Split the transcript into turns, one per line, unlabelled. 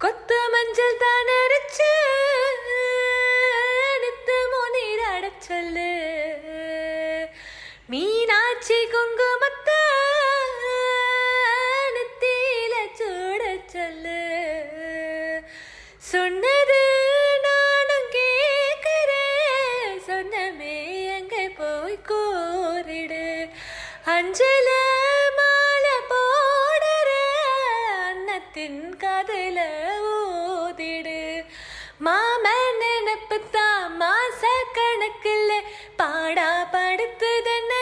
கொத்து மஞ்சள் தான் அரைச்சு நித்தமோ நீர் அடைச்சல்லு மீனாட்சி குங்குமத்த நித்தியில சூட சொல்லு சொன்னது நானும் கேட்கிறேன் சொன்னமே எங்கே போய் கூறிடு அஞ்சல மாலை போடுற அன்னத்தின் கதில ஊதிடு மாமன் நினப்பு தான் மாச கணக்கில் பாடா படுத்துதென்ன